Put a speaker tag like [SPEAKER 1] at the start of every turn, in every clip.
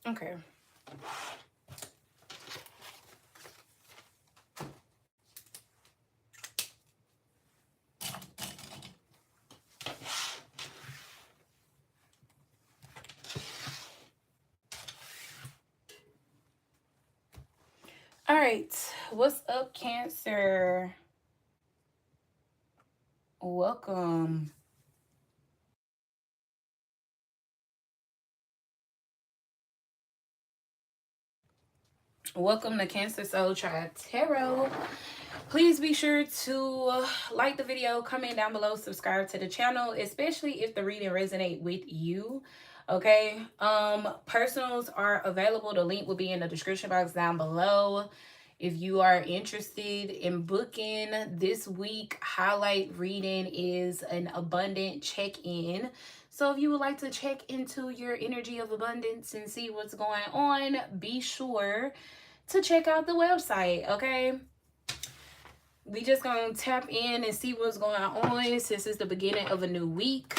[SPEAKER 1] Okay. All right. What's up, Cancer? Welcome. Welcome to Cancer Soul Tribe Tarot. Please be sure to like the video, comment down below, subscribe to the channel, especially if the reading resonate with you. Okay. Personals are available. The link will be in the description box down below. If you are interested in booking this week, highlight reading is an abundant check-in. So if you would like to check into your energy of abundance and see what's going on, be sure to check out the website, okay? We just gonna tap in and see what's going on since it's the beginning of a new week.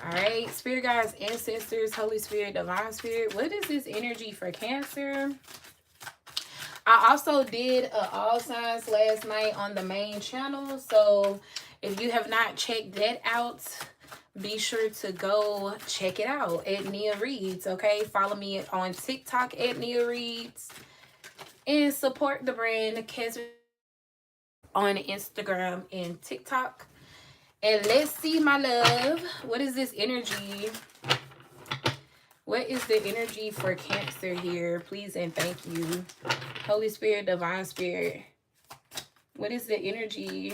[SPEAKER 1] All right, spirit guides, ancestors, Holy Spirit, divine spirit, what is this energy for Cancer? I also did all signs last night on the main channel, so if you have not checked that out, be sure to go check it out at Nia Reads, okay? Follow me on TikTok at Nia Reads and support the brand Cancer on Instagram and TikTok. And let's see, my love, what is this energy? What is the energy for Cancer here? Please and thank you. Holy Spirit, divine spirit. What is the energy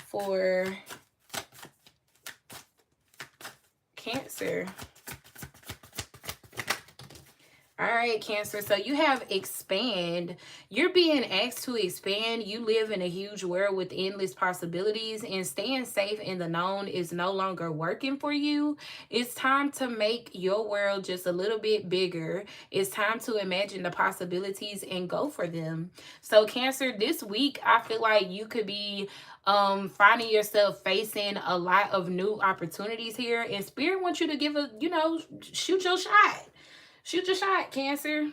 [SPEAKER 1] for Cancer? All right, Cancer. So you have expand. You're being asked to expand. You live in a huge world with endless possibilities, and staying safe in the known is no longer working for you. It's time to make your world just a little bit bigger. It's time to imagine the possibilities and go for them. So Cancer, this week, I feel like you could be finding yourself facing a lot of new opportunities here, and Spirit wants you to give a, shoot your shot. Shoot your shot, Cancer.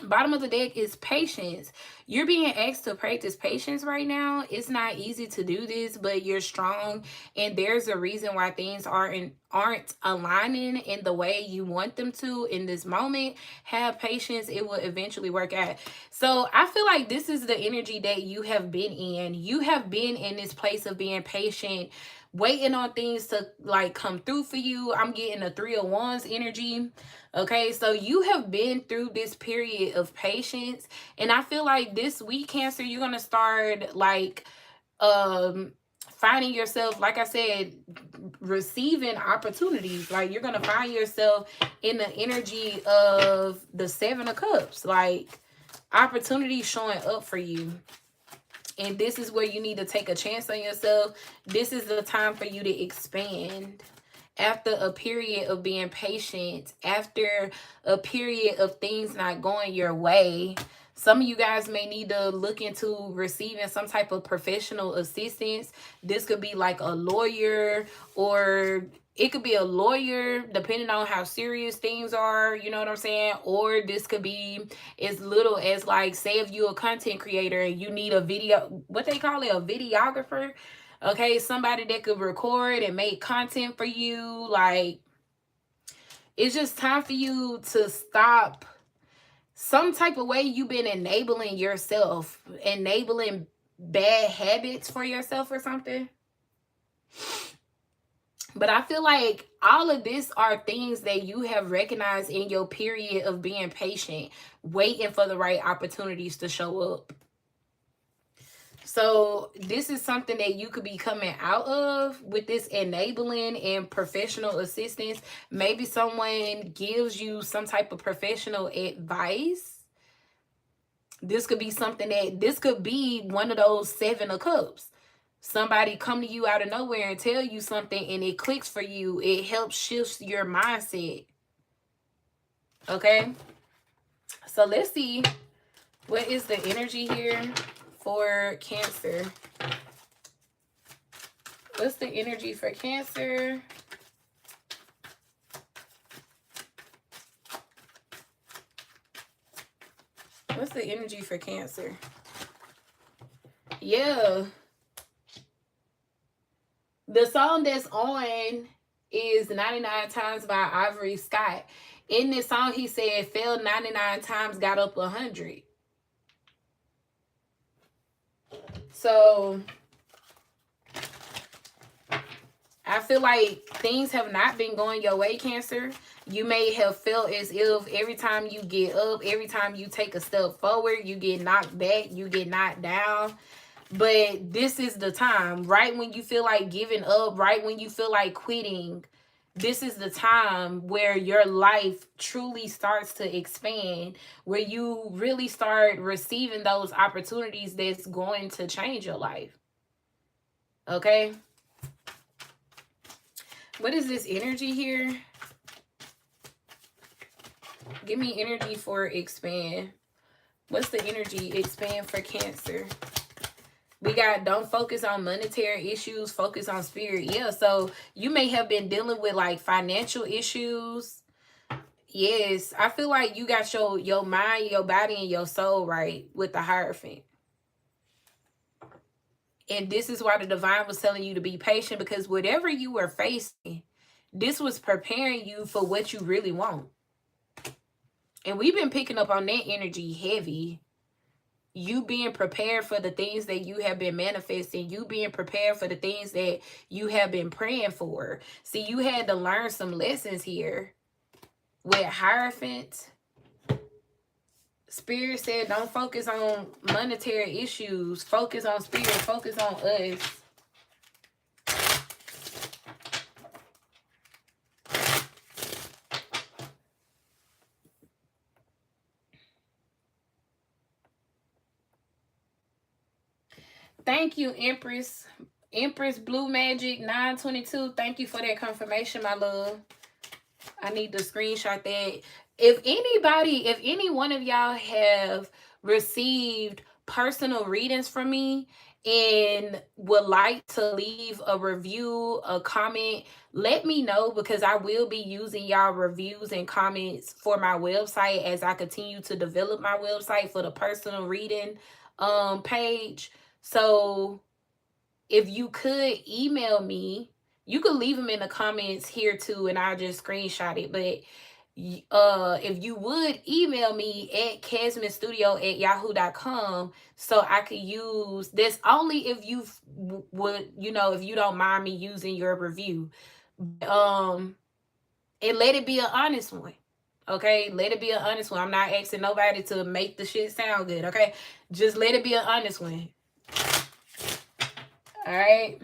[SPEAKER 1] Bottom of the deck is patience. You're being asked to practice patience right now. It's not easy to do this, but you're strong, and there's a reason why things aren't aligning in the way you want them to in this moment. Have patience. It will eventually work out. So I feel like this is the energy that you have been in. You have been in this place of being patient, waiting on things to like come through for you. I'm getting a 3 of Wands energy. Okay, so you have been through this period of patience, and I feel like this week, Cancer, you're gonna start like finding yourself, like I said, receiving opportunities. Like you're gonna find yourself in the energy of the 7 of Cups, like opportunities showing up for you. And this is where you need to take a chance on yourself. This is the time for you to expand. After a period of being patient, after a period of things not going your way, some of you guys may need to look into receiving some type of professional assistance. This could be like a lawyer, or it could be a lawyer depending on how serious things are, you know what I'm saying? Or this could be as little as, like, say if you're a content creator and you need a video, what they call it, a videographer. Okay, somebody that could record and make content for you. Like, it's just time for you to stop some type of way you've been enabling yourself, enabling bad habits for yourself or something. But I feel like all of this are things that you have recognized in your period of being patient, waiting for the right opportunities to show up. So this is something that you could be coming out of with this enabling and professional assistance. Maybe someone gives you some type of professional advice. This could be something this could be one of those 7 of Cups. Somebody come to you out of nowhere and tell you something and it clicks for you. It helps shift your mindset. Okay? So let's see, what is the energy here for Cancer? What's the energy for Cancer? What's the energy for Cancer? Yeah. The song that's on is 99 Times by Ivory Scott. In this song, he said, fell 99 times, got up 100. So I feel like things have not been going your way, Cancer. You may have felt as if every time you get up, every time you take a step forward, you get knocked back, you get knocked down. But this is the time, right when you feel like giving up, right when you feel like quitting, this is the time where your life truly starts to expand, where you really start receiving those opportunities that's going to change your life. Okay? What is this energy here? Give me energy for expand. What's the energy expand for Cancer? We got don't focus on monetary issues, focus on spirit. Yeah, so you may have been dealing with like financial issues. Yes, I feel like you got your mind, your body, and your soul right with the Hierophant. And this is why the divine was telling you to be patient, because whatever you were facing, this was preparing you for what you really want. And we've been picking up on that energy heavy. You being prepared for the things that you have been manifesting, you being prepared for the things that you have been praying for. See, you had to learn some lessons here with Hierophant. Spirit said, don't focus on monetary issues. Focus on spirit. Focus on us. Thank you, Empress. Empress Blue Magic 922. Thank you for that confirmation, my love. I need to screenshot that. If any one of y'all have received personal readings from me and would like to leave a review, a comment, let me know, because I will be using y'all reviews and comments for my website as I continue to develop my website for the personal reading page. So if you could email me, you could leave them in the comments here too, and I'll just screenshot it. But if you would email me at casminstudio@yahoo.com, so I could use this only if you would, if you don't mind me using your review. And let it be an honest one. Okay, let it be an honest one. I'm not asking nobody to make the shit sound good. Okay, just let it be an honest one. All right.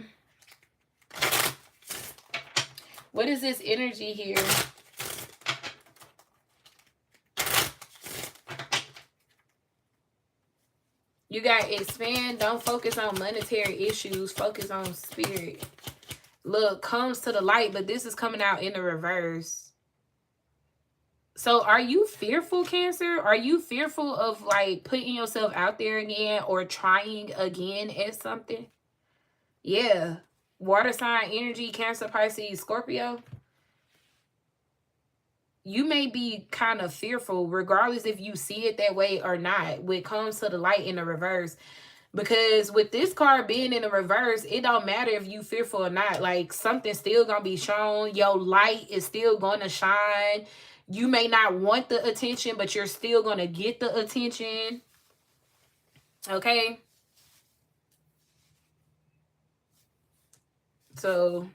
[SPEAKER 1] What is this energy here? You got expand. Don't focus on monetary issues. Focus on spirit. Look, comes to the light, but this is coming out in the reverse. So are you fearful, Cancer? Are you fearful of like putting yourself out there again or trying again at something? Yeah. Water sign energy, Cancer, Pisces, Scorpio. You may be kind of fearful, regardless if you see it that way or not, when it comes to the light in the reverse. Because with this card being in the reverse, it don't matter if you fearful or not. Like, something's still going to be shown. Your light is still going to shine. You may not want the attention, but you're still going to get the attention. Okay? So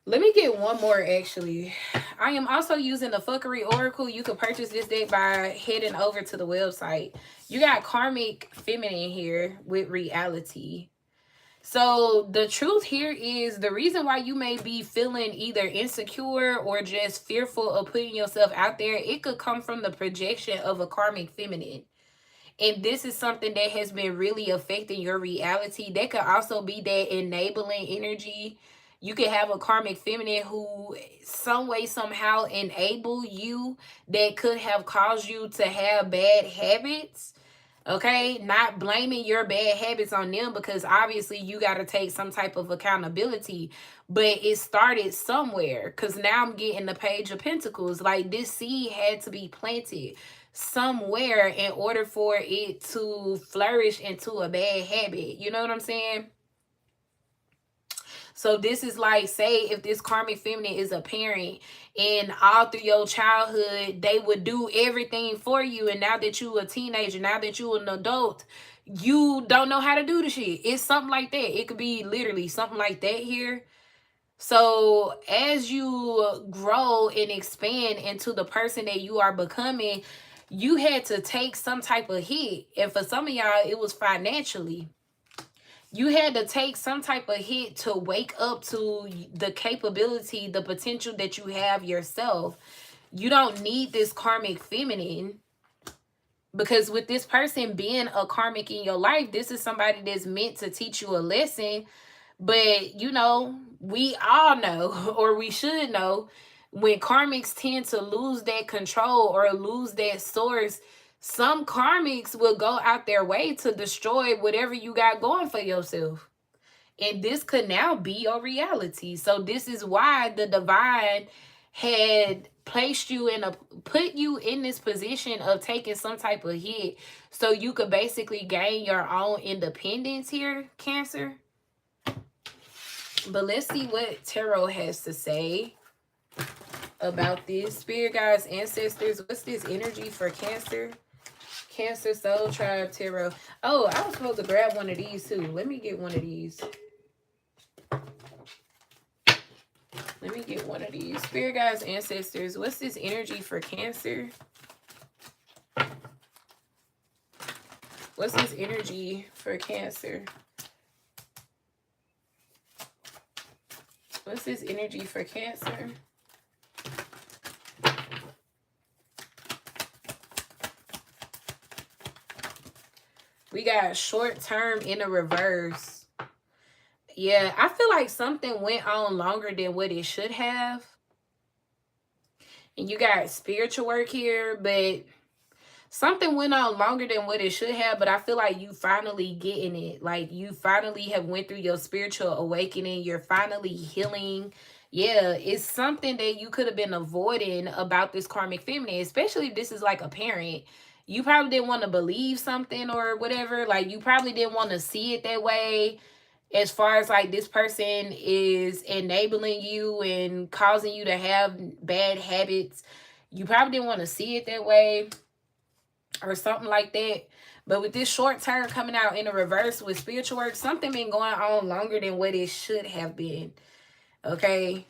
[SPEAKER 1] let me get one more, actually. I am also using the Fuckery Oracle. You can purchase this deck by heading over to the website. You got Karmic Feminine here with Reality. So the truth here is the reason why you may be feeling either insecure or just fearful of putting yourself out there, it could come from the projection of a Karmic Feminine. And this is something that has been really affecting your reality. That could also be that enabling energy. You could have a Karmic Feminine who some way, somehow enable you, that could have caused you to have bad habits. Okay, not blaming your bad habits on them, because obviously you got to take some type of accountability. But it started somewhere, because now I'm getting the Page of Pentacles. Like, this seed had to be planted. somewhere in order for it to flourish into a bad habit. You know what I'm saying? So this is like, say if this karmic feminine is a parent and all through your childhood, they would do everything for you. And now that you a teenager, now that you an adult, you don't know how to do the shit. It's something like that. It could be literally something like that here. So as you grow and expand into the person that you are becoming, you had to take some type of hit. And for some of y'all, it was financially. You had to take some type of hit to wake up to the capability, the potential that you have yourself. You don't need this karmic feminine, because with this person being a karmic in your life, this is somebody that's meant to teach you a lesson. But, you know, we all know, or we should know, when karmics tend to lose that control or lose that source, some karmics will go out their way to destroy whatever you got going for yourself. And this could now be your reality. So this is why the divine had placed you in put you in this position of taking some type of hit so you could basically gain your own independence here, Cancer. But let's see what tarot has to say about this. Spirit guides, ancestors, what's this energy for Cancer? Cancer, soul tribe, tarot. Oh, I was supposed to grab one of these too. Let me get one of these. Let me get one of these. Spirit guides, ancestors, what's this energy for Cancer? What's this energy for Cancer? What's this energy for Cancer? We got short term in a reverse. Yeah, I feel like something went on longer than what it should have. And you got spiritual work here, but something went on longer than what it should have. But I feel like you finally getting it. Like you finally have went through your spiritual awakening. You're finally healing. Yeah, it's something that you could have been avoiding about this karmic feminine, especially if this is like a parent. You probably didn't want to believe something or whatever. Like you probably didn't want to see it that way. As far as like this person is enabling you and causing you to have bad habits, you probably didn't want to see it that way or something like that. But with this short term coming out in a reverse with spiritual work, something been going on longer than what it should have been. Okay.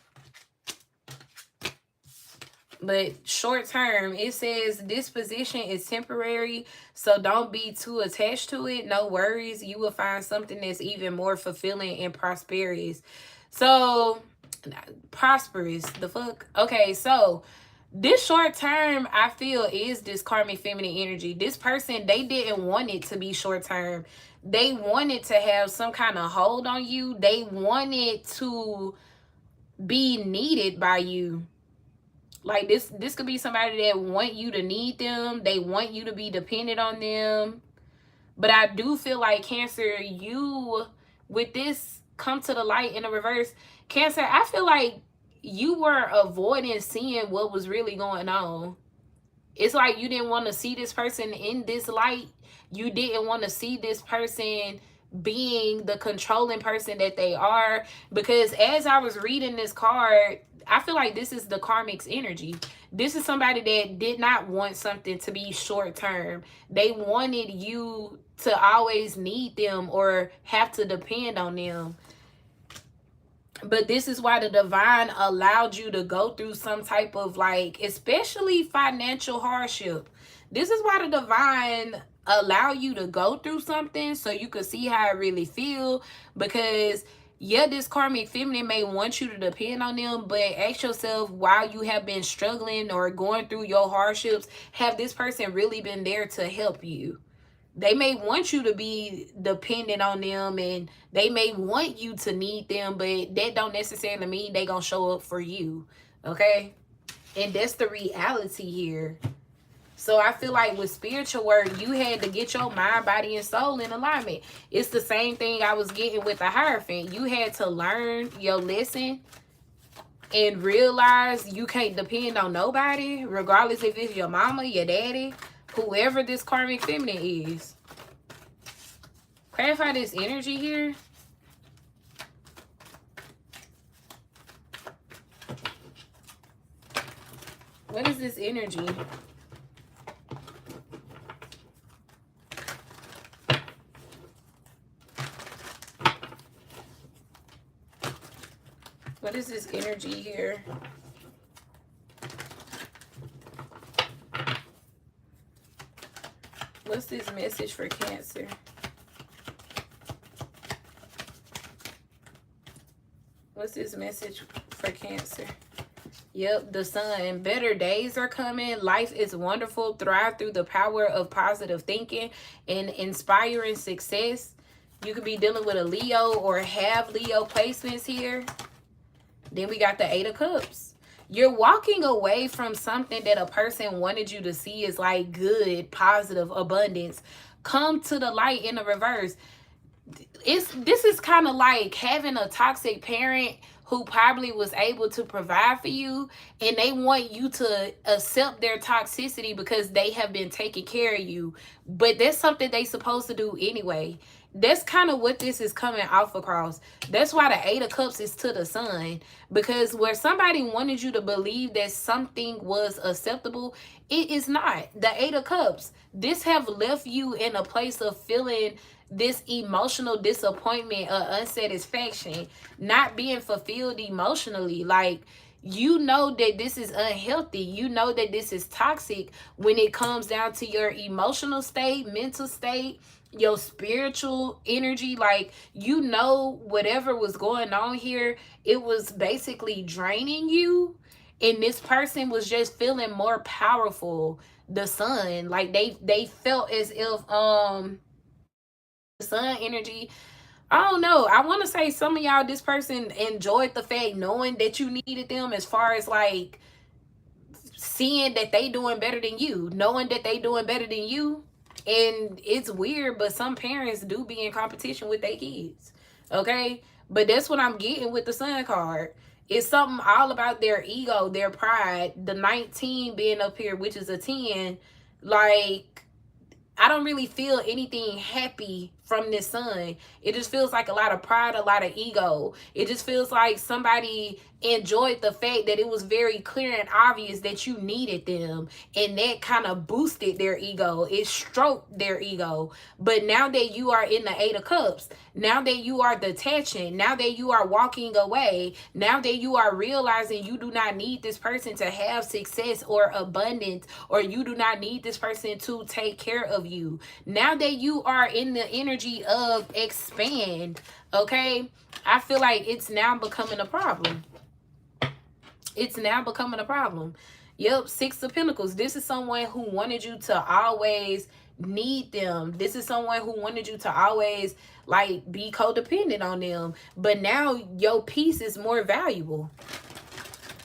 [SPEAKER 1] But short term, it says this position is temporary, so don't be too attached to it. No worries. You will find something that's even more fulfilling and prosperous. So, prosperous. The fuck? Okay, so this short term, I feel, is this karmic feminine energy. This person, they didn't want it to be short term. They wanted to have some kind of hold on you. They wanted to be needed by you. Like this could be somebody that want you to need them. They want you to be dependent on them. But I do feel like Cancer, you, with this come to the light in the reverse, Cancer, I feel like you were avoiding seeing what was really going on. It's like you didn't want to see this person in this light. You didn't want to see this person being the controlling person that they are. Because as I was reading this card, I feel like this is the karmic's energy. This is somebody that did not want something to be short term. They wanted you to always need them or have to depend on them. But this is why the divine allowed you to go through some type of, like, especially financial hardship. This is why the divine allow you to go through something so you could see how it really feel. Because yeah, this karmic feminine may want you to depend on them, but ask yourself, while you have been struggling or going through your hardships, have this person really been there to help you? They may want you to be dependent on them and they may want you to need them, but that don't necessarily mean they gonna show up for you. Okay? And that's the reality here. So I feel like with spiritual work, you had to get your mind, body, and soul in alignment. It's the same thing I was getting with the Hierophant. You had to learn your lesson and realize you can't depend on nobody, regardless if it's your mama, your daddy, Whoever this karmic feminine is. Clarify this energy here. What is this energy? What is this energy here? What's this message for Cancer? What's this message for Cancer? Yep, the sun. Better days are coming. Life is wonderful. Thrive through the power of positive thinking and inspiring success. You could be dealing with a Leo or have Leo placements here. Then we got the Eight of Cups. You're walking away from something that a person wanted you to see as like good, positive, abundance. Come to the light in the reverse. This is kind of like having a toxic parent who probably was able to provide for you, and they want you to accept their toxicity because they have been taking care of you. But that's something they supposed to do anyway. That's kind of what this is coming off across. That's why the Eight of Cups is to the sun. Because where somebody wanted you to believe that something was acceptable, it is not. The Eight of Cups, this have left you in a place of feeling this emotional disappointment or unsatisfaction, not being fulfilled emotionally. Like, you know that this is unhealthy. You know that this is toxic when it comes down to your emotional state, mental state, your spiritual energy. Like, you know, whatever was going on here, it was basically draining you, and this person was just feeling more powerful. The sun, like they felt as if the sun energy, I don't know, I want to say some of y'all, this person enjoyed the fact knowing that you needed them, as far as like seeing that they doing better than you, knowing that they doing better than you. And it's weird, but some parents do be in competition with their kids. Okay? But that's what I'm getting with the sun card. It's something all about their ego, their pride. The 19 being up here, which is a 10. Like, I don't really feel anything happy from this sun. It just feels like a lot of pride, a lot of ego. It just feels like somebody enjoyed the fact that it was very clear and obvious that you needed them, and that kind of boosted their ego. It stroked their ego. But now that you are in the Eight of Cups, now that you are detaching, now that you are walking away, now that you are realizing you do not need this person to have success or abundance, or you do not need this person to take care of you, now that you are in the energy of expand, okay, I feel like it's now becoming a problem. It's now becoming a problem. Yep, Six of Pentacles. This is someone who wanted you to always need them. This is someone who wanted you to always like be codependent on them. But now your peace is more valuable.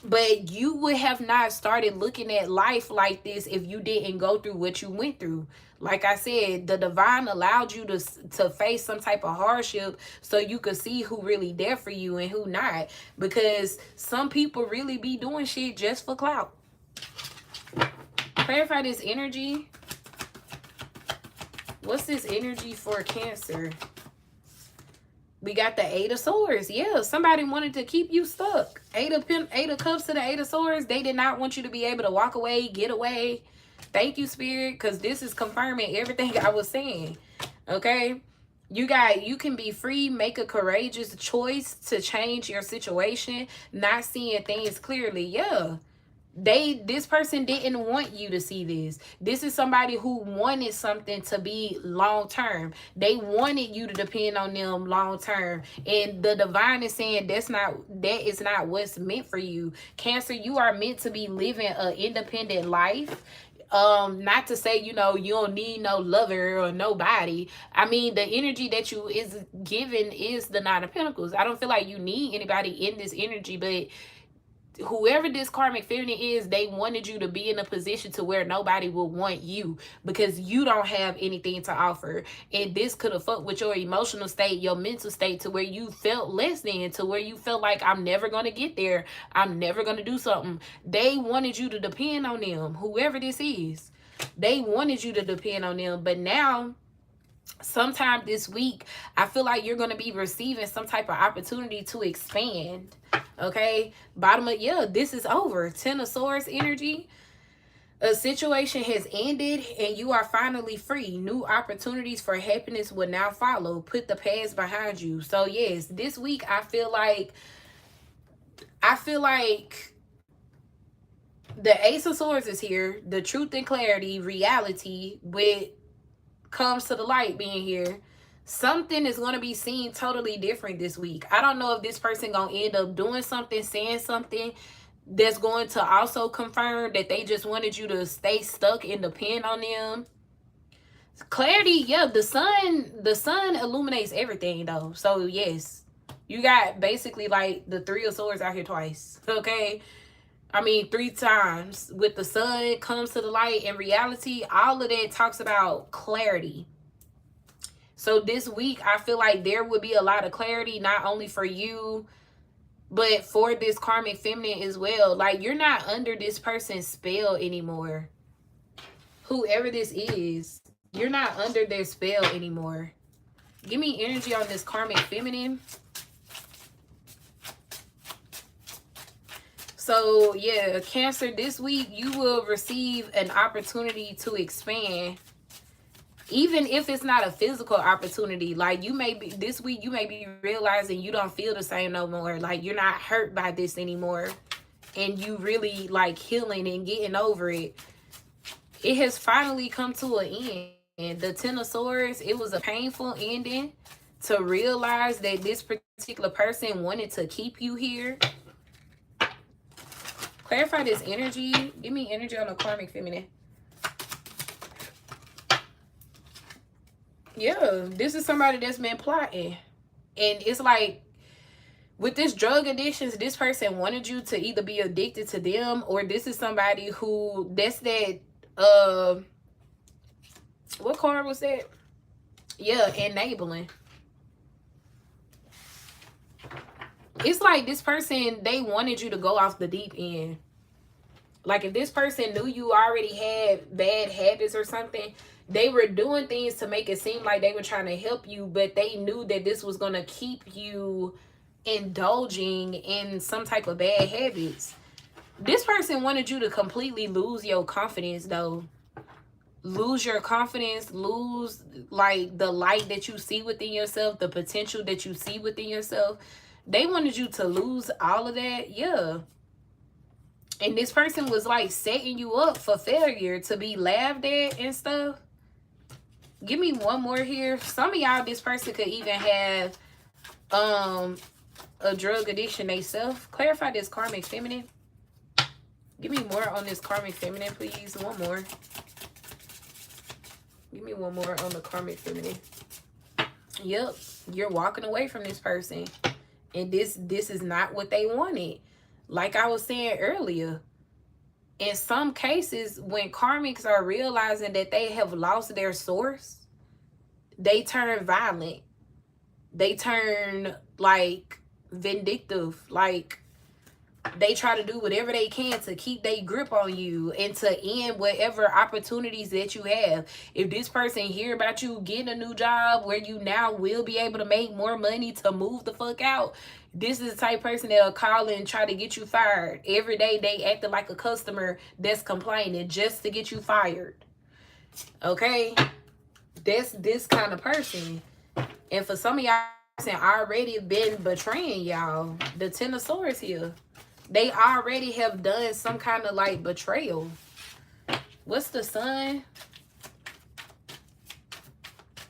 [SPEAKER 1] But you would have not started looking at life like this if you didn't go through what you went through. Like I said, the divine allowed you to face some type of hardship so you could see who really there for you and who not. Because some people really be doing shit just for clout. Clarify this energy. What's this energy for Cancer? We got the Eight of Swords. Yeah, somebody wanted to keep you stuck. Eight of Cups to the Eight of Swords. They did not want you to be able to walk away, get away. Thank you, Spirit, because this is confirming everything I was saying. Okay? You can be free, make a courageous choice to change your situation, not seeing things clearly. Yeah. This person didn't want you to see this. This is somebody who wanted something to be long term. They wanted you to depend on them long term. And the divine is saying that is not what's meant for you. Cancer, you are meant to be living an independent life. Not to say, you know, you don't need no lover or nobody. I mean, the energy that you is given is the Nine of Pentacles. I don't feel like you need anybody in this energy, but whoever this karmic feminine is, they wanted you to be in a position to where nobody will want you because you don't have anything to offer. And this could have fucked with your emotional state, your mental state, to where you felt less than, to where you felt like, I'm never going to get there. I'm never going to do something. They wanted you to depend on them, whoever this is. They wanted you to depend on them, but now sometime this week, I feel like you're going to be receiving some type of opportunity to expand. Okay, bottom of, yeah, this is over. Ten of Swords energy. A situation has ended and you are finally free. New opportunities for happiness will now follow. Put the past behind you. So yes, this week I feel like the Ace of Swords is here. The truth and clarity, reality, with comes to the light being here. Something is going to be seen totally different this week. I don't know if this person going to end up doing something, saying something that's going to also confirm that they just wanted you to stay stuck and depend on them. Clarity, yeah, the sun illuminates everything though. So yes, you got basically like the Three of Swords out here twice. Okay, I mean 3 times. With the sun comes to the light and reality, all of that talks about clarity. So this week I feel like there would be a lot of clarity, not only for you, but for this karmic feminine as well. Like, you're not under this person's spell anymore. Whoever this is, you're not under their spell anymore. Give me energy on this karmic feminine. So yeah, Cancer, this week you will receive an opportunity to expand. Even if it's not a physical opportunity, like you may be, this week you may be realizing you don't feel the same no more. Like, you're not hurt by this anymore. And you really like healing and getting over it. It has finally come to an end. And the Ten of Swords, it was a painful ending to realize that this particular person wanted to keep you here. Clarify this energy. Give me energy on the karmic feminine. Yeah, this is somebody that's been plotting. And it's like, with this drug addictions, this person wanted you to either be addicted to them, or this is somebody who, that's that, what card was that? Yeah, enabling. It's like this person, they wanted you to go off the deep end. Like, if this person knew you already had bad habits or something, they were doing things to make it seem like they were trying to help you, but they knew that this was going to keep you indulging in some type of bad habits. This person wanted you to completely lose your confidence though. Lose your confidence, lose like the light that you see within yourself, the potential that you see within yourself. They wanted you to lose all of that. Yeah. And this person was like setting you up for failure, to be laughed at and stuff. Give me one more here. Some of y'all, this person could even have a drug addiction themselves. Clarify this karmic feminine. Give me more on this karmic feminine, please. One more. Give me one more on the karmic feminine. Yep, you're walking away from this person. And this is not what they wanted. Like I was saying earlier, in some cases, when karmics are realizing that they have lost their source, they turn violent. They turn like vindictive. Like, they try to do whatever they can to keep their grip on you and to end whatever opportunities that you have. If this person hear about you getting a new job where you now will be able to make more money to move the fuck out, this is the type of person that'll call and try to get you fired. Every day they acting like a customer that's complaining just to get you fired. Okay? That's this kind of person. And for some of y'all, already been betraying y'all. The Ten of Swords here. They already have done some kind of like betrayal. What's the sun?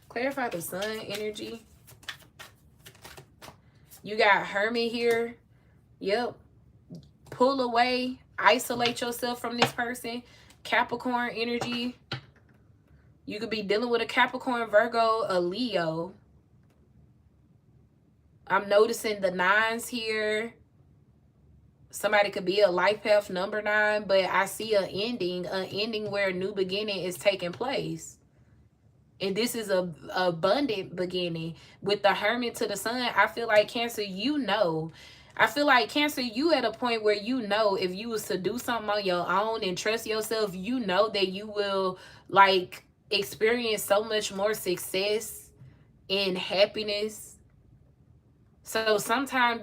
[SPEAKER 1] Clarify the sun energy. You got Hermit here. Yep. Pull away. Isolate yourself from this person. Capricorn energy. You could be dealing with a Capricorn, Virgo, a Leo. I'm noticing the 9s here. Somebody could be a life path number 9, but I see an ending where a new beginning is taking place. And this is a abundant beginning. With the Hermit to the Sun, I feel like Cancer, you know I feel like Cancer, you at a point where you know if you was to do something on your own and trust yourself, you know that you will like experience so much more success and happiness. So today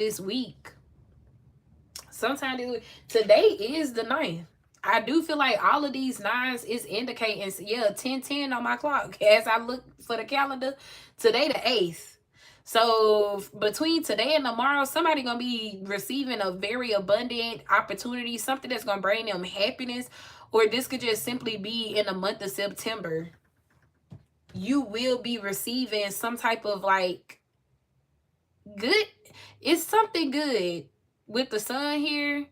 [SPEAKER 1] is the 9th. I do feel like all of these nines is indicating, yeah, 10:10 on my clock. As I look for the calendar, today the 8th. So between today and tomorrow, somebody gonna be receiving a very abundant opportunity, something that's gonna bring them happiness, or this could just simply be in the month of September. You will be receiving some type of like good. It's something good with the sun here.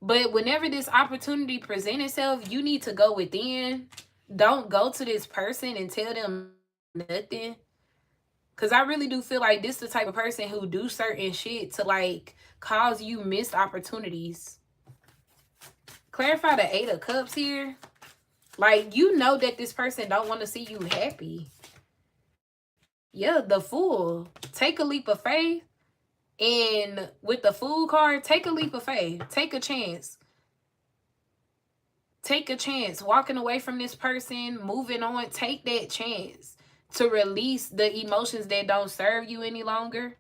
[SPEAKER 1] But whenever this opportunity presents itself, you need to go within. Don't go to this person and tell them nothing. Cause I really do feel like this is the type of person who do certain shit to like cause you missed opportunities. Clarify the 8 of Cups here. Like, you know that this person don't want to see you happy. Yeah, the Fool. Take a leap of faith. And with the Fool card, take a leap of faith. Take a chance. Take a chance. Walking away from this person, moving on. Take that chance to release the emotions that don't serve you any longer.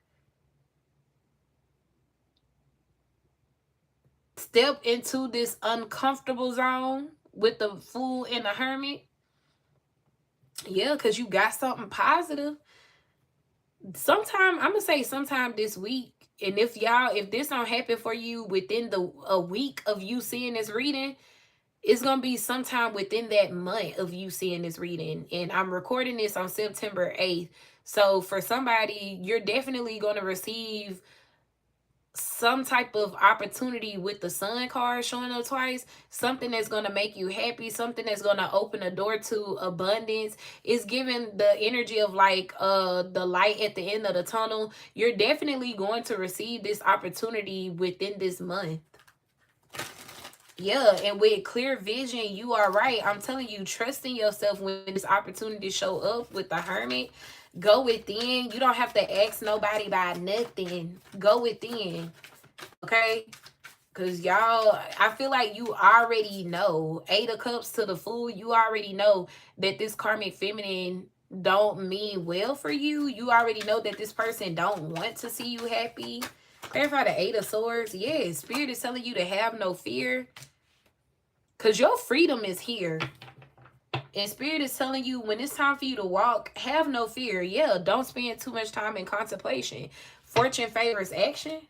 [SPEAKER 1] Step into this uncomfortable zone with the Fool and the Hermit. Yeah, because you got something positive. I'm going to say sometime this week. And if this don't happen for you within a week of you seeing this reading, it's going to be sometime within that month of you seeing this reading. And I'm recording this on September 8th. So for somebody, you're definitely going to receive some type of opportunity with the Sun card showing up twice. Something that's going to make you happy. Something that's going to open a door to abundance. It's giving the energy of like the light at the end of the tunnel. You're definitely going to receive this opportunity within this month. Yeah, and with clear vision, you are right. I'm telling you, trust in yourself when this opportunity show up with the Hermit. Go within. You don't have to ask nobody about nothing. Go within. Okay? Because y'all, I feel like you already know. 8 of Cups to the Fool, you already know that this karmic feminine don't mean well for you. You already know that this person don't want to see you happy. Clarify the 8 of Swords. Yes, Spirit is telling you to have no fear. Because your freedom is here. And Spirit is telling you when it's time for you to walk, have no fear. Yeah, don't spend too much time in contemplation. Fortune favors action.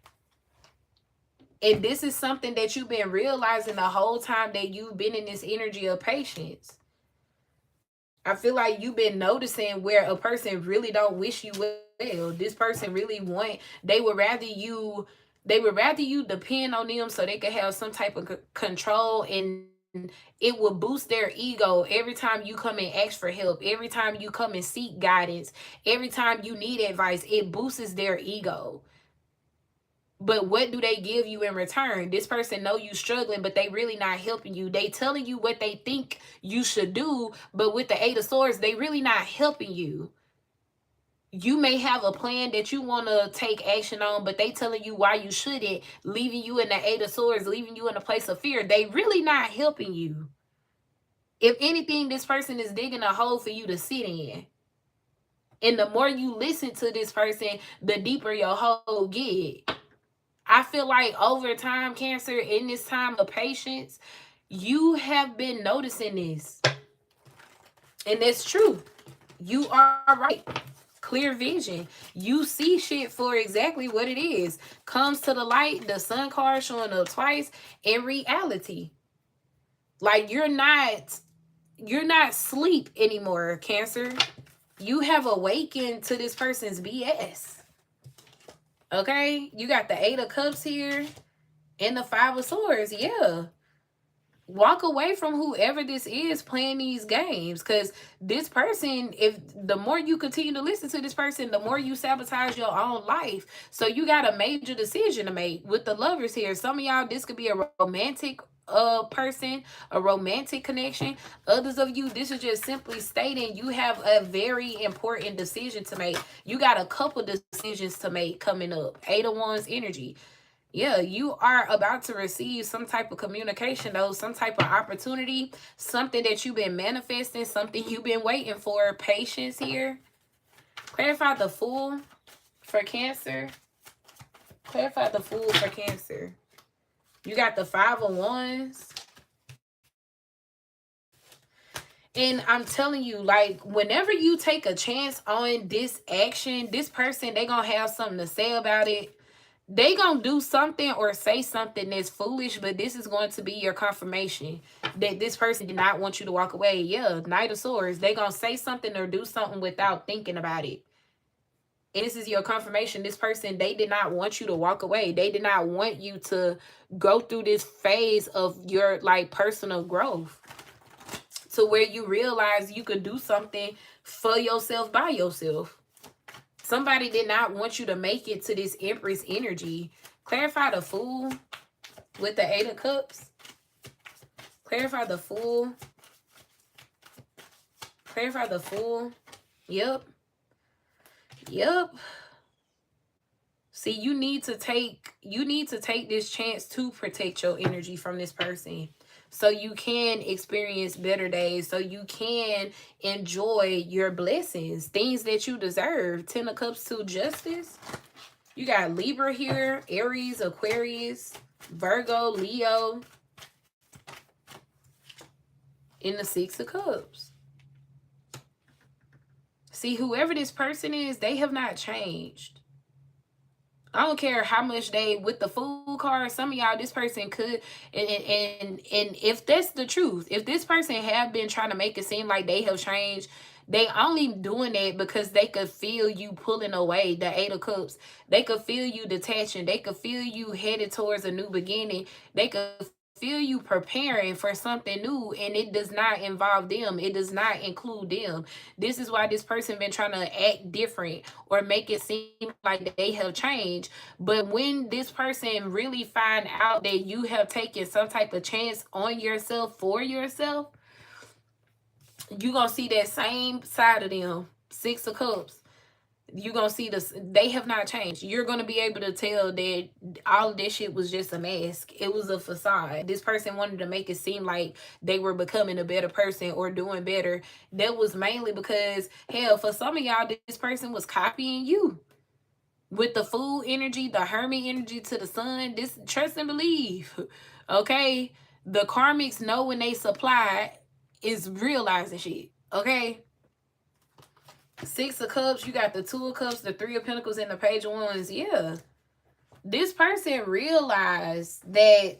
[SPEAKER 1] And this is something that you've been realizing the whole time that you've been in this energy of patience. I feel like you've been noticing where a person really don't wish you well. This person really they would rather you depend on them so they can have some type of control, and it will boost their ego every time you come and ask for help, every time you come and seek guidance, every time you need advice. It boosts their ego. But what do they give you in return? This person know you struggling, but they really not helping you. They telling you what they think you should do, but with the 8 of Swords, they really not helping you. You may have a plan that you want to take action on, but they telling you why you shouldn't, leaving you in the 8 of Swords, leaving you in a place of fear. They really not helping you. If anything, this person is digging a hole for you to sit in. And the more you listen to this person, the deeper your hole get. I feel like over time, Cancer, in this time of patience, you have been noticing this. And that's true. You are right. Clear vision. You see shit for exactly what it is. Comes to the light, the Sun card showing up twice in reality. Like you're not asleep anymore, Cancer. You have awakened to this person's BS. Okay? You got the 8 of Cups here and the 5 of Swords. Yeah. Walk away from whoever this is playing these games. Because this person, if the more you continue to listen to this person, the more you sabotage your own life. So you got a major decision to make with the Lovers here. Some of y'all, this could be a romantic person, a romantic connection. Others of you, this is just simply stating you have a very important decision to make. You got a couple decisions to make coming up. 8 of Wands energy. Yeah, you are about to receive some type of communication, though, some type of opportunity, something that you've been manifesting, something you've been waiting for. Patience here. Clarify the Fool for Cancer. Clarify the Fool for Cancer. You got the Five of Wands. And I'm telling you, like, whenever you take a chance on this action, this person, they gonna have something to say about it. They gonna do something or say something that's foolish, but this is going to be your confirmation that this person did not want you to walk away. Yeah, Knight of Swords. They gonna say something or do something without thinking about it. And this is your confirmation. This person, they did not want you to walk away. They did not want you to go through this phase of your, like, personal growth, to where you realize you could do something for yourself by yourself. Somebody did not want you to make it to this Empress energy. Clarify the Fool with the Eight of Cups. Clarify the Fool. Clarify the Fool. Yep. Yep. See, you need to take this chance to protect your energy from this person, so you can experience better days, so you can enjoy your blessings, things that you deserve. 10 of Cups to Justice. You got Libra here, Aries, Aquarius, Virgo, Leo, in the Six of Cups. See, whoever this person is, they have not changed. I don't care how much they, with the Fool card, some of y'all, this person could, and if that's the truth, if this person have been trying to make it seem like they have changed, they only doing that because they could feel you pulling away. The Eight of Cups, they could feel you detaching. They could feel you headed towards a new beginning. They could feel you preparing for something new, and it does not involve them. It does not include them. This is why this person been trying to act different or make it seem like they have changed. But when this person really find out that you have taken some type of chance on yourself for yourself, you gonna see that same side of them. Six of Cups. You're gonna see this. They have not changed. You're gonna be able to tell that all of this shit was just a mask. It was a facade. This person wanted to make it seem like they were becoming a better person or doing better. That was mainly because, hell, for some of y'all, this person was copying you. With the Fool energy, the Hermit energy to the Sun, this, trust and believe. Okay? The karmics know when they supply is realizing shit. Okay? Six of Cups, you got the Two of Cups, the Three of Pentacles, and the Page of Wands. Yeah. This person realized that,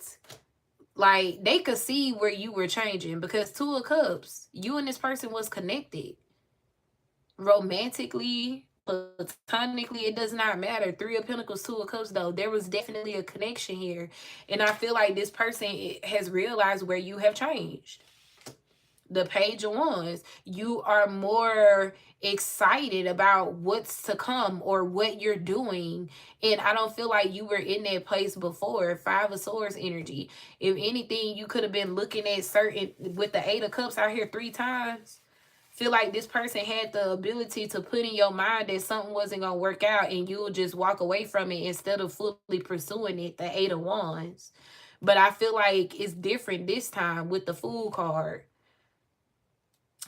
[SPEAKER 1] like, they could see where you were changing, because Two of Cups, you and this person was connected. Romantically, platonically, it does not matter. Three of Pentacles, Two of Cups, though. There was definitely a connection here. And I feel like this person has realized where you have changed. The Page of Wands, you are more excited about what's to come or what you're doing, and I don't feel like you were in that place before. Five of Swords energy. If anything, you could have been looking at certain, with the Eight of Cups out here 3 times. Feel like this person had the ability to put in your mind that something wasn't gonna work out, and you'll just walk away from it instead of fully pursuing it. The Eight of Wands. But I feel like it's different this time with the Fool card.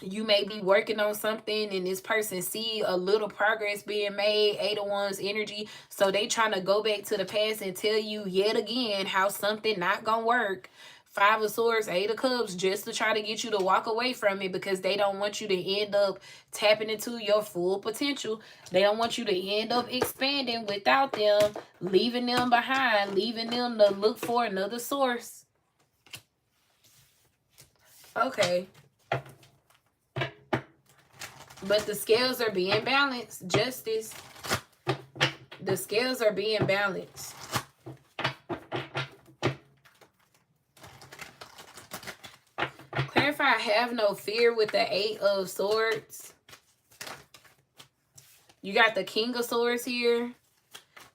[SPEAKER 1] You may be working on something and this person see a little progress being made. Eight of Wands energy. So they trying to go back to the past and tell you yet again how something not gonna work. Five of Swords, Eight of Cups, just to try to get you to walk away from it, because they don't want you to end up tapping into your full potential. They don't want you to end up expanding without them, leaving them behind, leaving them to look for another source. Okay. But the scales are being balanced. Justice. The scales are being balanced. Clarify, have no fear with the Eight of Swords. You got the King of Swords here.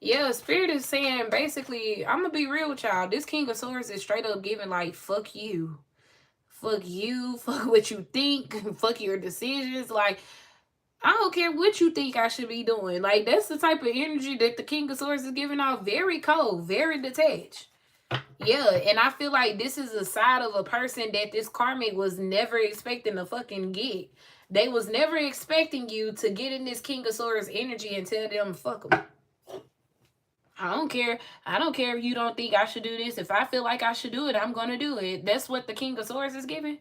[SPEAKER 1] Yeah, Spirit is saying, basically, I'm going to be real with y'all. This King of Swords is straight up giving, like, fuck you. Fuck you. Fuck what you think. Fuck your decisions. Like, I don't care what you think I should be doing. Like, that's the type of energy that the King of Swords is giving off. Very cold, very detached. Yeah, and I feel like this is a side of a person that this karmic was never expecting to fucking get. They was never expecting you to get in this King of Swords energy and tell them, fuck them. I don't care. I don't care if you don't think I should do this. If I feel like I should do it, I'm going to do it. That's what the King of Swords is giving.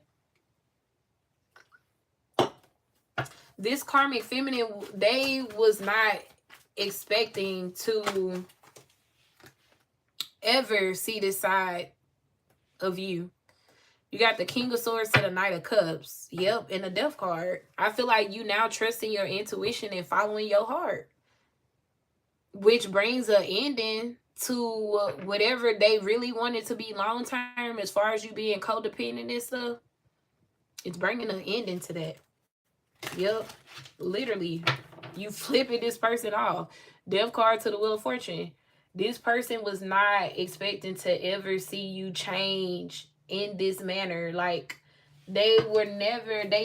[SPEAKER 1] This karmic feminine, they was not expecting to ever see this side of you. You got the King of Swords to the Knight of Cups. Yep, and the Death card. I feel like you now trusting your intuition and following your heart. Which brings an ending to whatever they really wanted to be long term as far as you being codependent and stuff. It's bringing an ending to that. Yep, literally. You flipping this person off. Death card to the Wheel of Fortune. This person was not expecting to ever see you change in this manner. Like, they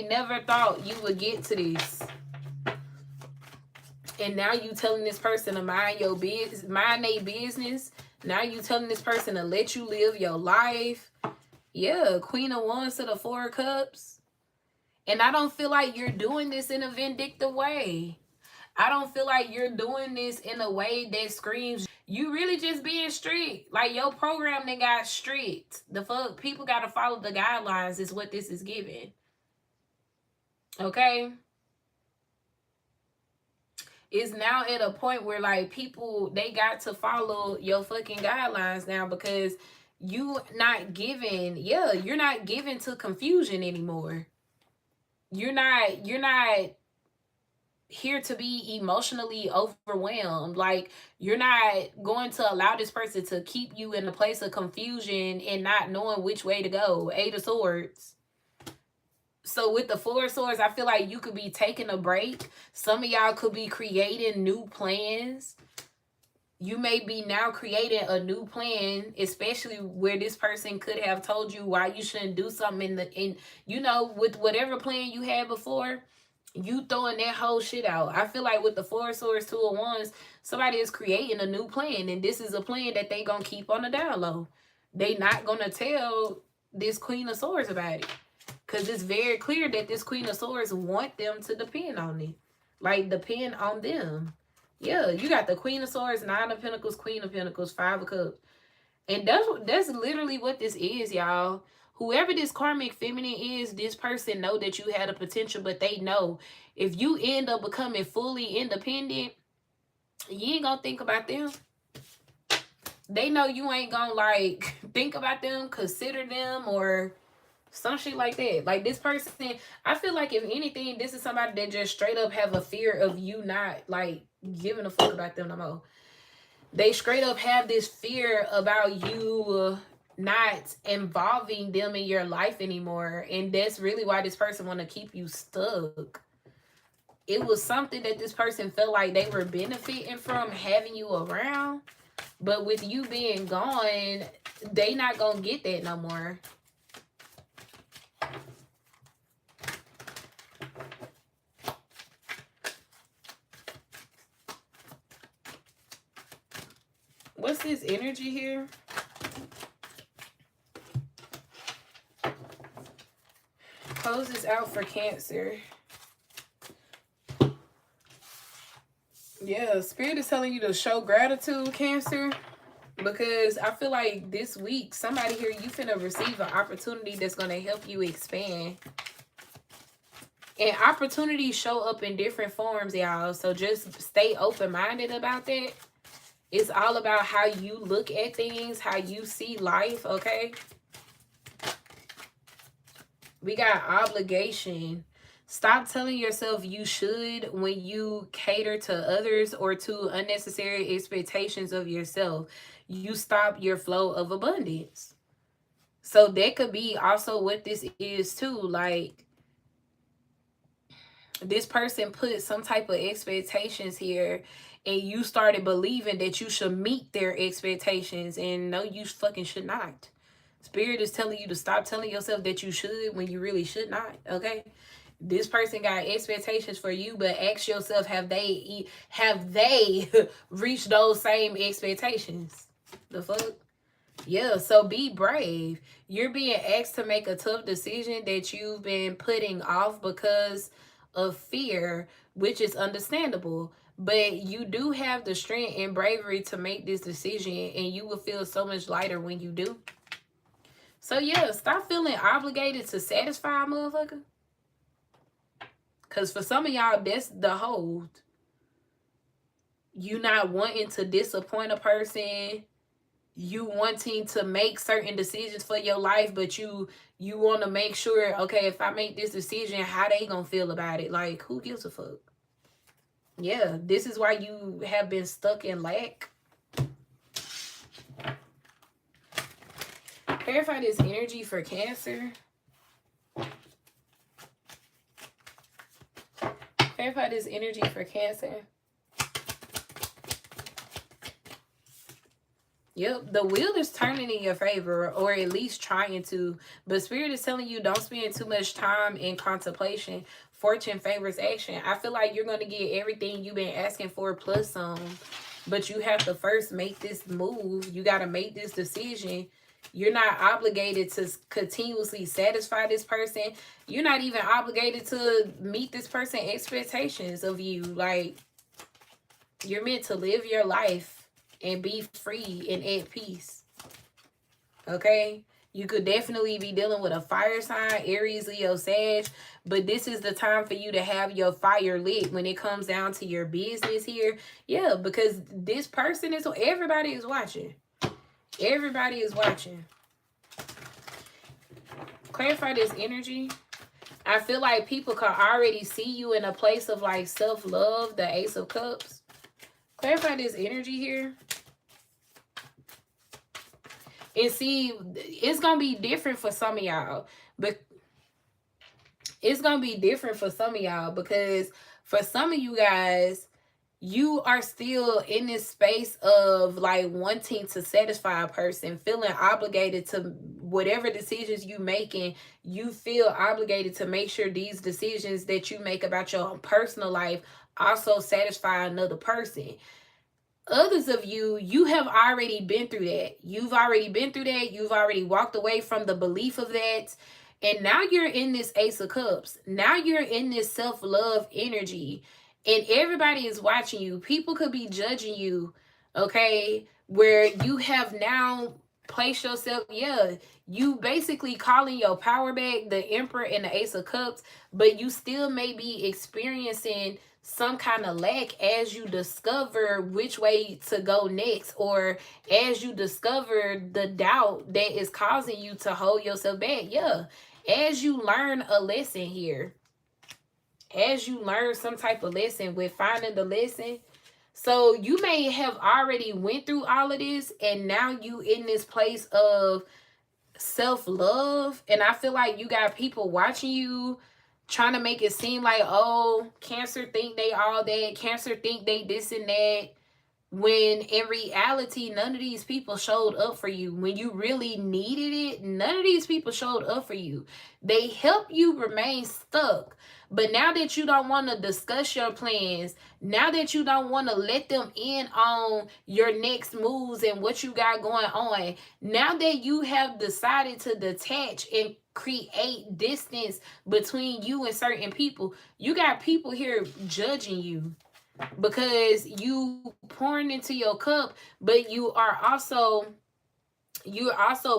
[SPEAKER 1] never thought you would get to this. And now you telling this person to mind your business, mind their business. Now you telling this person to let you live your life. Yeah, Queen of Wands to the Four of Cups. And I don't feel like you're doing this in a vindictive way. I don't feel like you're doing this in a way that screams you really just being strict. Like, your program that got strict. The fuck, people got to follow the guidelines is what this is giving. Okay? It's now at a point where, like, people, they got to follow your fucking guidelines now, because you not giving, you're not giving to confusion anymore. You're not here to be emotionally overwhelmed. Like, you're not going to allow this person to keep you in a place of confusion and not knowing which way to go. Eight of Swords. So with the Four of Swords, I feel like you could be taking a break. Some of y'all could be creating new plans. You may be now creating a new plan, especially where this person could have told you why you shouldn't do something in you know, with whatever plan you had before, you throwing that whole shit out. I feel like with the Four of Swords, Two of Wands, somebody is creating a new plan, and this is a plan that they gonna keep on the down low. They not gonna tell this Queen of Swords about it, because it's very clear that this Queen of Swords want them to depend on it. Like, depend on them. Yeah, you got the Queen of Swords, Nine of Pentacles, Queen of Pentacles, Five of Cups. And that's literally what this is, y'all. Whoever this karmic feminine is, this person know that you had a potential, but they know if you end up becoming fully independent, you ain't gonna think about them. They know you ain't gonna, like, think about them, consider them, or some shit like that. Like, this person, I feel like, if anything, this is somebody that just straight up have a fear of you not, like, giving a fuck about them no more. They straight up have this fear about you not involving them in your life anymore. And that's really why this person want to keep you stuck. It was something that this person felt like they were benefiting from having you around. But with you being gone, they not going to get that no more. What's this energy here? Close this out for Cancer. Yeah, Spirit is telling you to show gratitude, Cancer. Because I feel like this week, somebody here, you finna receive an opportunity that's going to help you expand. And opportunities show up in different forms, y'all. So just stay open-minded about that. It's all about how you look at things, how you see life, okay? We got obligation. Stop telling yourself you should when you cater to others or to unnecessary expectations of yourself. You stop your flow of abundance. So that could be also what this is too. Like, this person put some type of expectations here, and you started believing that you should meet their expectations, and no, you fucking should not. Spirit is telling you to stop telling yourself that you should when you really should not, okay? This person got expectations for you, but ask yourself, have they reached those same expectations? The fuck? Yeah, so be brave. You're being asked to make a tough decision that you've been putting off because of fear, which is understandable. But you do have the strength and bravery to make this decision, and you will feel so much lighter when you do. So yeah, stop feeling obligated to satisfy a motherfucker. Because for some of y'all, that's the hold. You not wanting to disappoint a person, you wanting to make certain decisions for your life, but you want to make sure, okay, if I make this decision, how they gonna feel about it? Like, who gives a fuck? Yeah, this is why you have been stuck in lack. Clarify this energy for Cancer. Clarify this energy for Cancer. Yep, the wheel is turning in your favor, or at least trying to. But Spirit is telling you, don't spend too much time in contemplation. Fortune favors action. I feel like you're going to get everything you've been asking for plus some. But you have to first make this move. You got to make this decision. You're not obligated to continuously satisfy this person. You're not even obligated to meet this person's expectations of you. Like, you're meant to live your life and be free and at peace. Okay? You could definitely be dealing with a fire sign, Aries, Leo, Sag, but this is the time for you to have your fire lit when it comes down to your business here. Yeah, because this person is, everybody is watching. Everybody is watching. Clarify this energy. I feel like people can already see you in a place of like self-love, the Ace of Cups. Clarify this energy here. And see, it's going to be different for some of y'all. But it's going to be different for some of y'all because for some of you guys, you are still in this space of like wanting to satisfy a person, feeling obligated to whatever decisions you making. You feel obligated to make sure these decisions that you make about your personal life also satisfy another person. Others of you, you have already been through that. You've already been through that. You've already walked away from the belief of that. And now you're in this Ace of Cups. Now you're in this self-love energy. And everybody is watching you. People could be judging you, okay? Where you have now placed yourself, yeah, you basically calling your power back, the Emperor and the Ace of Cups, but you still may be experiencing some kind of lack as you discover which way to go next, or as you discover the doubt that is causing you to hold yourself back. Yeah, as you learn a lesson here, as you learn some type of lesson with finding the lesson. So you may have already went through all of this, and now you in this place of self-love, and I feel like you got people watching you, trying to make it seem like, oh, Cancer think they all that, Cancer think they this and that, when in reality, none of these people showed up for you. When you really needed it, none of these people showed up for you. They help you remain stuck. But now that you don't want to discuss your plans, now that you don't want to let them in on your next moves and what you got going on, now that you have decided to detach and create distance between you and certain people, you got people here judging you because you pouring into your cup, but you're also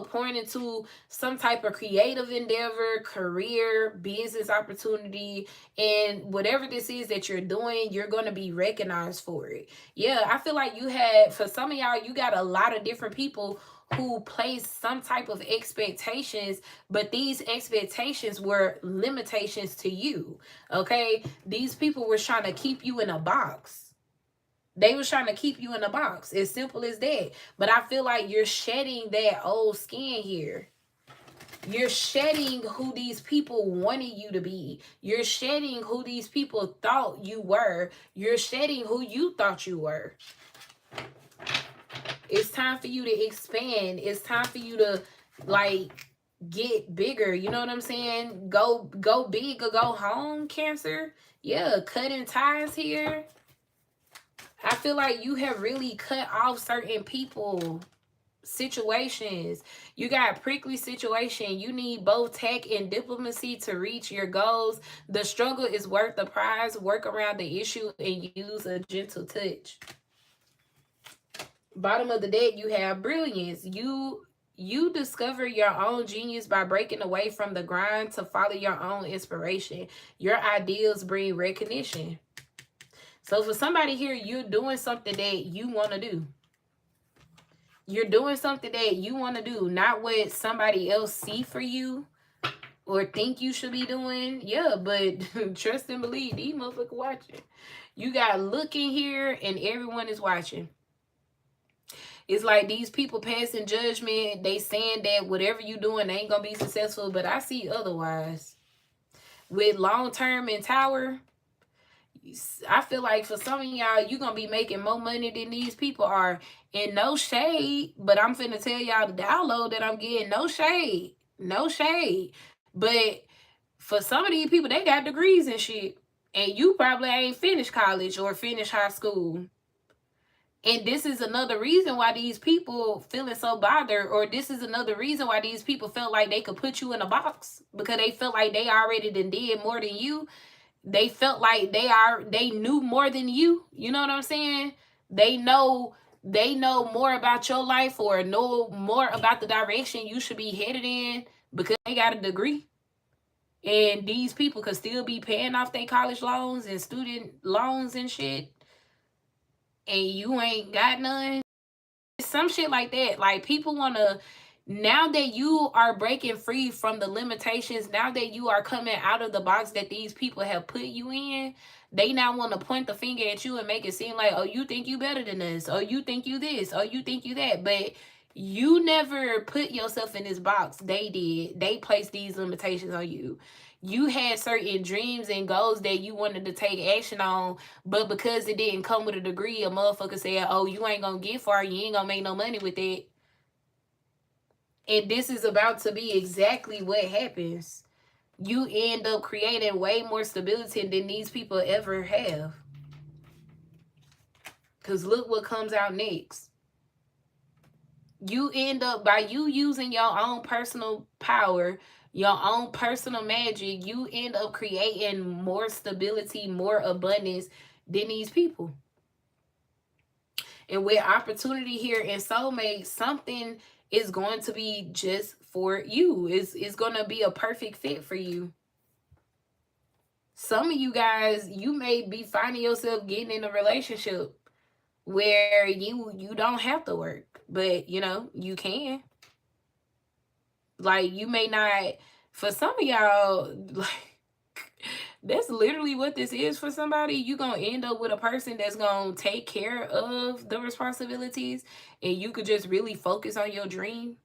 [SPEAKER 1] pouring into some type of creative endeavor, career, business opportunity, and whatever this is that you're doing, you're going to be recognized for it. Yeah, I feel like you had, for some of y'all, you got a lot of different people who place some type of expectations, but these expectations were limitations to you. Okay, these people were trying to keep you in a box. They was trying to keep you in a box. As simple as that. But I feel like you're shedding that old skin here. You're shedding who these people wanted you to be. You're shedding who these people thought you were. You're shedding who you thought you were. It's time for you to expand. It's time for you to, like, get bigger. You know what I'm saying? Go big or go home, Cancer. Yeah, cutting ties here. I feel like you have really cut off certain people, situations. You got a prickly situation. You need both tech and diplomacy to reach your goals. The struggle is worth the prize. Work around the issue and use a gentle touch. Bottom of the deck, you have brilliance. You discover your own genius by breaking away from the grind to follow your own inspiration. Your ideals bring recognition. So for somebody here, you're doing something that you want to do. You're doing something that you want to do, not what somebody else see for you or think you should be doing. Yeah, but trust and believe, these motherfuckers watching. You got look in here and everyone is watching. It's like these people passing judgment. They saying that whatever you doing, they ain't gonna be successful. But I see otherwise. With long-term and tower, I feel like for some of y'all, you gonna be making more money than these people are. And no shade, but I'm finna tell y'all the download that I'm getting. No shade. No shade. But for some of these people, they got degrees and shit. And you probably ain't finished college or finished high school. And this is another reason why these people feeling so bothered, or this is another reason why these people felt like they could put you in a box because they felt like they already did more than you. They felt like they knew more than you. You know what I'm saying? They know more about your life or know more about the direction you should be headed in because they got a degree. And these people could still be paying off their college loans and student loans and shit. And you ain't got none. Some shit like that. Like people want to, now that you are breaking free from the limitations, now that you are coming out of the box that these people have put you in, they now want to point the finger at you and make it seem like, oh, you think you better than us, or you think you this, or you think you that. But you never put yourself in this box. They did. They placed these limitations on you. You had certain dreams and goals that you wanted to take action on, but because it didn't come with a degree, a motherfucker said, oh, you ain't gonna get far, you ain't gonna make no money with it. And this is about to be exactly what happens. You end up creating way more stability than these people ever have. Because look what comes out next. You end up, by you using your own personal power, your own personal magic, you end up creating more stability, more abundance than these people. And with opportunity here and soulmate, something is going to be just for you. It's going to be a perfect fit for you. Some of you guys, you may be finding yourself getting in a relationship where you don't have to work, but you know, you can. Like you may not, for some of y'all, like that's literally what this is for somebody. You're going to end up with a person that's going to take care of the responsibilities and you could just really focus on your dream.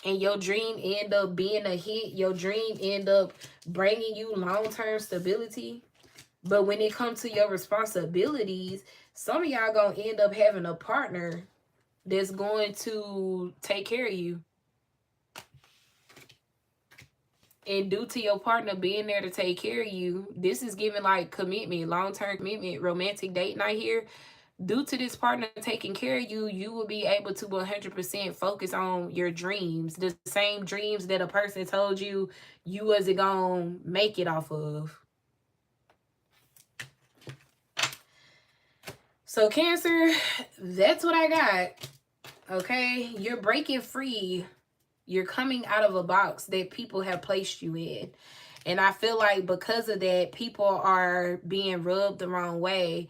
[SPEAKER 1] And your dream end up being a hit. Your dream end up bringing you long-term stability. But when it comes to your responsibilities, some of y'all going to end up having a partner that's going to take care of you. And due to your partner being there to take care of you, this is giving like commitment, long-term commitment, romantic date night here. Due to this partner taking care of you, you will be able to 100% focus on your dreams. The same dreams that a person told you you wasn't going to make it off of. So Cancer, that's what I got. Okay, you're breaking free. You're coming out of a box that people have placed you in. And I feel like because of that, people are being rubbed the wrong way.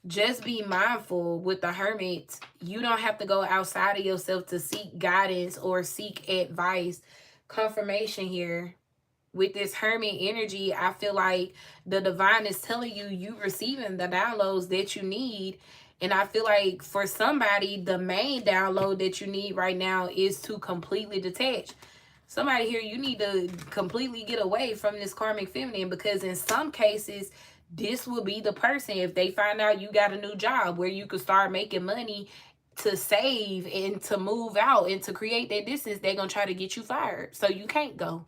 [SPEAKER 1] Just be mindful with the Hermit. You don't have to go outside of yourself to seek guidance or seek advice. Confirmation here. With this Hermit energy, I feel like the divine is telling you, you receiving the downloads that you need. And I feel like for somebody, the main download that you need right now is to completely detach. Somebody here, you need to completely get away from this karmic feminine, because in some cases, this will be the person, if they find out you got a new job where you could start making money to save and to move out and to create that distance, they're gonna try to get you fired. So you can't go.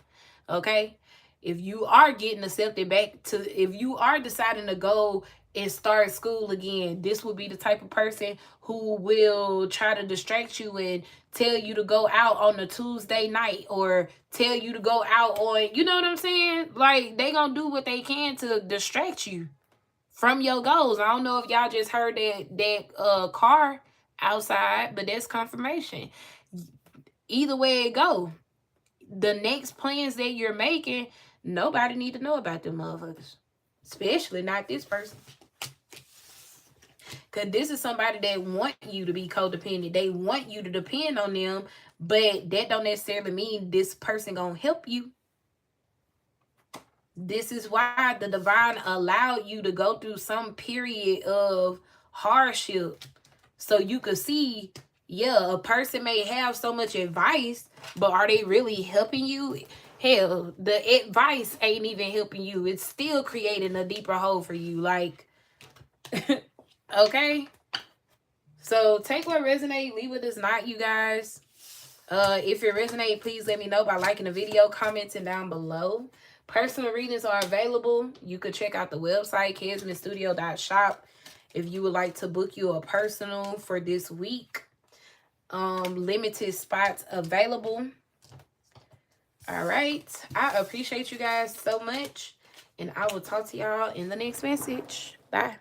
[SPEAKER 1] Okay? If you are getting accepted back to, if you are deciding to go and start school again, this will be the type of person who will try to distract you and tell you to go out on a Tuesday night, or tell you to go out on, you know what I'm saying? Like, they gonna do what they can to distract you from your goals. I don't know if y'all just heard that car outside, but that's confirmation. Either way it go, the next plans that you're making, nobody need to know about them motherfuckers, especially not this person. Because this is somebody that want you to be codependent. They want you to depend on them, but that don't necessarily mean this person gonna help you. This is why the divine allowed you to go through some period of hardship, so you could see, yeah, a person may have so much advice, but are they really helping you? Hell, the advice ain't even helping you. It's still creating a deeper hole for you. Like, okay? So take what resonates, leave what does not, you guys. If it resonates, please let me know by liking the video, commenting down below. Personal readings are available. You could check out the website, KesmanStudio.shop, if you would like to book you a personal for this week. Limited spots available. All right. I appreciate you guys so much, and I will talk to y'all in the next message. Bye.